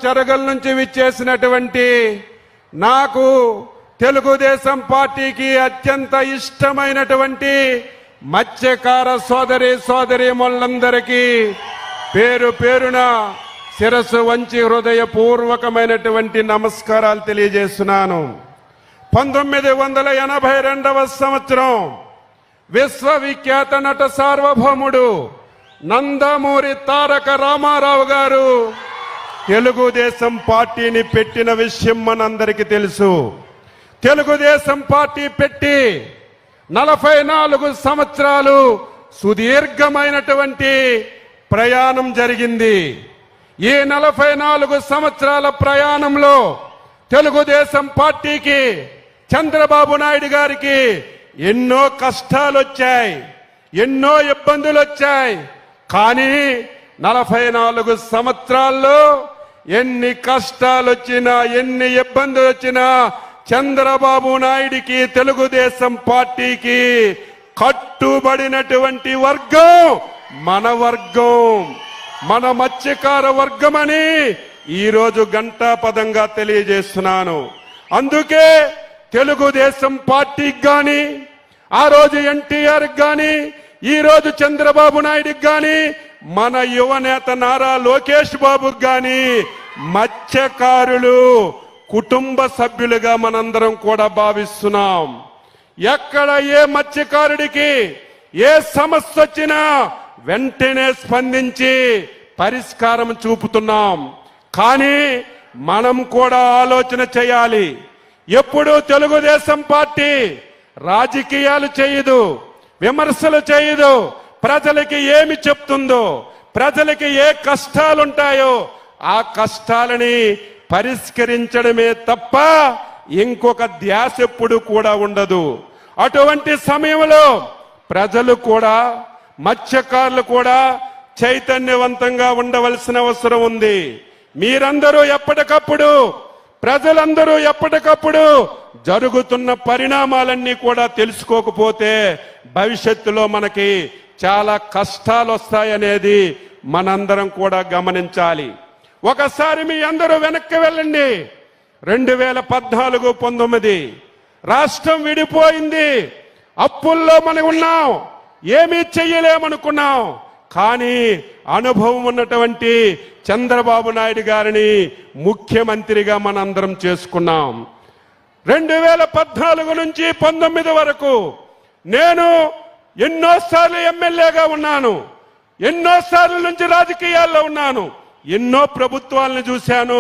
చెరగల నుంచి విచ్చేసినటువంటి నాకు తెలుగుదేశం పార్టీకి అత్యంత ఇష్టమైనటువంటి మత్స్యకార సోదరీమణులందరికీ పేరు పేరున శిరస్సు వంచి హృదయపూర్వకమైనటువంటి నమస్కారాలు తెలియజేస్తున్నాను. 1982వ సంవత్సరం విశ్వవిఖ్యాత నట సార్వభౌముడు నందమూరి తారక రామారావు గారు తెలుగుదేశం పార్టీని పెట్టిన విషయం మనందరికీ తెలుసు. తెలుగుదేశం పార్టీ పెట్టి 44 సంవత్సరాలు సుదీర్ఘమైనటువంటి ప్రయాణం జరిగింది. ఈ 44 సంవత్సరాల ప్రయాణంలో తెలుగుదేశం పార్టీకి చంద్రబాబు నాయుడు గారికి ఎన్నో కష్టాలు వచ్చాయి, ఎన్నో ఇబ్బందులు వచ్చాయి. కానీ 44 సంవత్సరాల్లో ఎన్ని కష్టాలు వచ్చినా, ఎన్ని ఇబ్బందులు వచ్చినా చంద్రబాబు నాయుడికి తెలుగుదేశం పార్టీకి కట్టుబడినటువంటి వర్గం మన వర్గం, మన మత్స్యకార వర్గమని ఈరోజు ఘంటాపదంగా తెలియజేస్తున్నాను. అందుకే తెలుగుదేశం పార్టీకి గాని, ఆ రోజు ఎన్టీఆర్ గాని, ఈ రోజు చంద్రబాబు నాయుడుకి గాని, మన యువనేత నారా లోకేష్ బాబుకి గాని మత్స్యకారులు కుటుంబ సభ్యులుగా మనందరం కూడా భావిస్తున్నాం. ఎక్కడ ఏ మత్స్యకారుడికి ఏ సమస్య వచ్చినా వెంటనే స్పందించి పరిష్కారం చూపుతున్నాం. కానీ మనం కూడా ఆలోచన చేయాలి. ఎప్పుడు తెలుగుదేశం పార్టీ రాజకీయాలు చేయదు, విమర్శలు చేయదు. ప్రజలకి ఏమి చెప్తుందో, ప్రజలకి ఏ కష్టాలుంటాయో ఆ కష్టాలని పరిష్కరించడమే తప్ప ఇంకొక ధ్యాస ఎప్పుడు కూడా ఉండదు. అటువంటి సమయంలో ప్రజలు కూడా, మత్స్యకారులు కూడా చైతన్యవంతంగా ఉండవలసిన అవసరం ఉంది. మీరందరూ ఎప్పటికప్పుడు, ప్రజలందరూ ఎప్పటికప్పుడు జరుగుతున్న పరిణామాలన్నీ కూడా తెలుసుకోకపోతే భవిష్యత్తులో మనకి చాలా కష్టాలు వస్తాయనేది మనందరం కూడా గమనించాలి. ఒకసారి మీ అందరూ వెనక్కి వెళ్ళండి. 2014-19 రాష్ట్రం విడిపోయింది. అప్పుల్లో మనం ఉన్నాం, ఏమీ చెయ్యలేమనుకున్నాం. కానీ అనుభవం ఉన్నటువంటి చంద్రబాబు నాయుడు గారిని ముఖ్యమంత్రిగా మనందరం చేసుకున్నాం. 2014 నుంచి 19 వరకు నేను ఎన్నోసార్లు ఎమ్మెల్యేగా ఉన్నాను, ఎన్నోసార్లు నుంచి రాజకీయాల్లో ఉన్నాను, ఎన్నో ప్రభుత్వాలను చూశాను,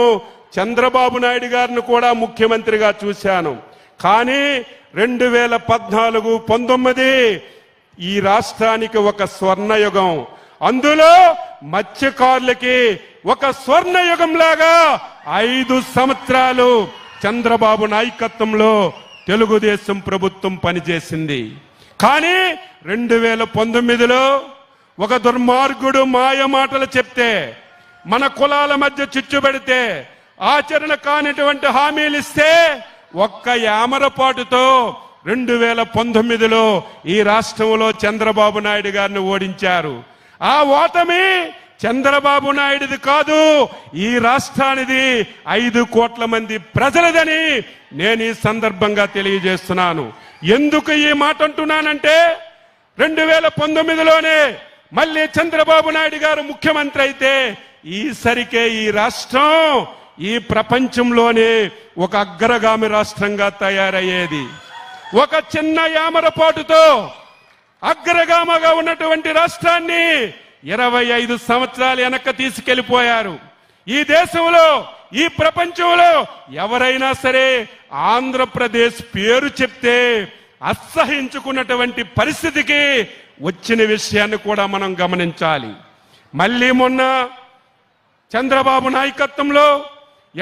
చంద్రబాబు నాయుడు గారిని కూడా ముఖ్యమంత్రిగా చూశాను. కానీ 2014-19 ఈ రాష్ట్రానికి ఒక స్వర్ణయుగం. అందులో మత్స్యకారులకి ఒక స్వర్ణయుగం లాగా 5 సంవత్సరాలు చంద్రబాబు నాయకత్వంలో తెలుగుదేశం ప్రభుత్వం పనిచేసింది. కానీ 2019లో ఒక దుర్మార్గుడు మాయ మాటలు చెప్తే, మన కులాల మధ్య చిచ్చు పెడితే, ఆచరణ కానిటువంటి హామీలు ఇస్తే ఒక్క యామరపాటుతో 2019లో ఈ రాష్ట్రంలో చంద్రబాబు నాయుడు గారిని ఓడించారు. ఆ ఓటమి చంద్రబాబు నాయుడిది కాదు, ఈ రాష్ట్రానిది 5 కోట్ల మంది ప్రజలదని నేను ఈ సందర్భంగా తెలియజేస్తున్నాను. ఎందుకు ఈ మాట అంటున్నానంటే 2019లోనే మళ్ళీ చంద్రబాబు నాయుడు గారు ముఖ్యమంత్రి అయితే ఈసరికే ఈ రాష్ట్రం ఈ ప్రపంచంలోనే ఒక అగ్రగామి రాష్ట్రంగా తయారయ్యేది. ఒక చిన్న యామరపాటుతో అగ్రగామగా ఉన్నటువంటి రాష్ట్రాన్ని 25 సంవత్సరాలు వెనక్కి తీసుకెళ్లిపోయారు. ఈ దేశంలో, ఈ ప్రపంచంలో ఎవరైనా సరే ఆంధ్రప్రదేశ్ పేరు చెప్తే అసహించుకున్నటువంటి పరిస్థితికి వచ్చిన విషయాన్ని కూడా మనం గమనించాలి. మళ్ళీ మొన్న చంద్రబాబు నాయకత్వంలో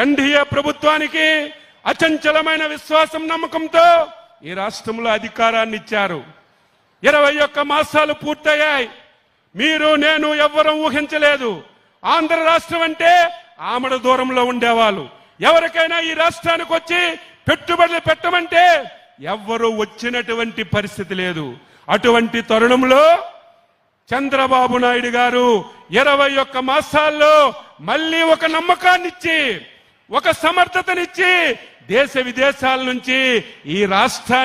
ఎన్డీఏ ప్రభుత్వానికి అచంచలమైన విశ్వాసం, నమ్మకంతో ఈ రాష్ట్రంలో అధికారాన్ని ఇచ్చారు. 21 మాసాలు పూర్తయ్యాయి. మీరు, నేను ఎవ్వరూ ఊహించలేదు. ఆంధ్ర రాష్ట్రం అంటే ఆమడ దూరంలో ఉండేవాళ్ళు. ఎవరికైనా ఈ రాష్ట్రానికి వచ్చి పెట్టుబడులు పెట్టమంటే ఎవ్వరూ వచ్చినటువంటి పరిస్థితి లేదు. అటువంటి తరుణంలో చంద్రబాబు నాయుడు గారు 21 మాసాల్లో మళ్ళీ ఒక నమ్మకాన్నిచ్చి ఒక సమర్థతనిచ్చి దేశ విదేశాల నుంచి ఈ రాష్ట్రాన్ని